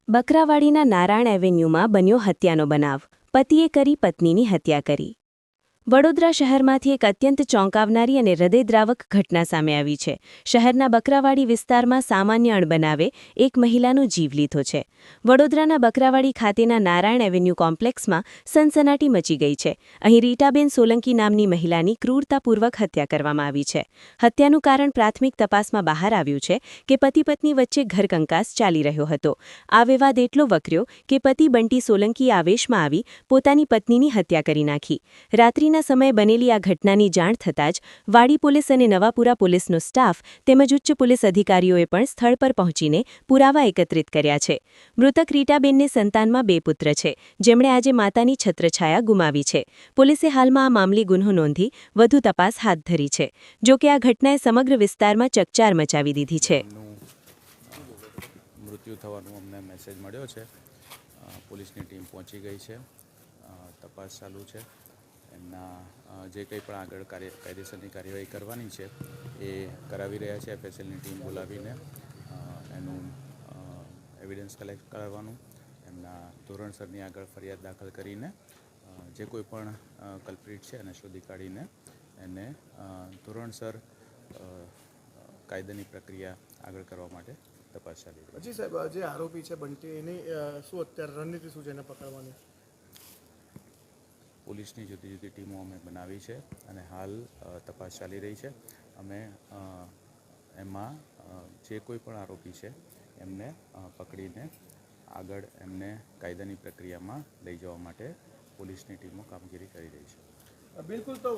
બકરાવાડીના નારાયણ એવન્યુમાં બન્યો હત્યાનો બનાવ. પતિએ કરી પત્નીની હત્યા કરી. વડોદરા શહેરમાંથી એક અત્યંત ચોંકાવનારી અને હૃદયદ્રાવક ઘટના સામે આવી છે. શહેરના બકરાવાડી વિસ્તારમાં સામાન્ય અણબનાવે એક મહિલાનો જીવ લીધો છે. વડોદરાના બકરાવાડી ખાતેના નારાયણ એવન્યુ કોમ્પ્લેક્સમાં સનસનાટી મચી ગઈ છે. અહીં રીટાબેન સોલંકી નામની મહિલાની ક્રૂરતાપૂર્વક હત્યા કરવામાં આવી છે. હત્યાનું કારણ પ્રાથમિક તપાસમાં બહાર આવ્યું છે કે પતિ-પત્ની વચ્ચે ઘરકંકાસ ચાલી રહ્યો હતો. આ વિવાદ એટલો વકર્યો કે પતિ બંટી સોલંકી આવેશમાં આવી પોતાની પત્નીની હત્યા કરી નાખી. રાત્રિના સમયે બનેલી આ ઘટનાની જાણ થતાં જ વાડી પોલીસ અને નવાપુરા પોલીસનો સ્ટાફ તેમજ ઉચ્ચ પોલીસ અધિકારીઓએ પણ સ્થળ પર પહોંચીને પુરાવા એકત્રિત કર્યા છે. મૃતક રીટાબેનને સંતાનમાં 2 પુત્ર છે, જેમણે આજે માતાની છત્રછાયા ગુમાવી છે. પોલીસે હાલમાં આ મામલે ગુન્હો નોંધી વધુ તપાસ હાથ ધરી છે. જો કે આ ઘટનાએ સમગ્ર વિસ્તારમાં ચકચાર મચાવી દીધી છે. મૃત્યુ થવાનો અમને મેસેજ મળ્યો છે. પોલીસની ટીમ પહોંચી ગઈ છે. તપાસ ચાલુ છે. એમના જે કંઈ પણ આગળ કાયદેસરની કાર્યવાહી કરવાની છે એ કરાવી રહ્યા છે. એફએસએલની ટીમ બોલાવીને એનું એવિડન્સ કલેક્ટ કરવાનું, એમના ધોરણસરની આગળ ફરિયાદ દાખલ કરીને જે કોઈ પણ કલ્પ્રિટ છે એને શોધી કાઢીને એને ધોરણસર કાયદાની પ્રક્રિયા આગળ કરવા માટે તપાસ ચાલી રહી છે. જી સાહેબ, જે આરોપી છે બંટી, એની શું અત્યારે રણનીતિ શું છે એને પકડવાની? પોલીસની જુદી જુદી ટીમો અમે બનાવી છે અને હાલ તપાસ ચાલી રહી છે. અમે એમાં જે કોઈ પણ આરોપી છે એમને પકડીને આગળ એમને કાયદાની પ્રક્રિયામાં લઈ જવા માટે પોલીસની ટીમો કામગીરી કરી રહી છે. બિલકુલ. તો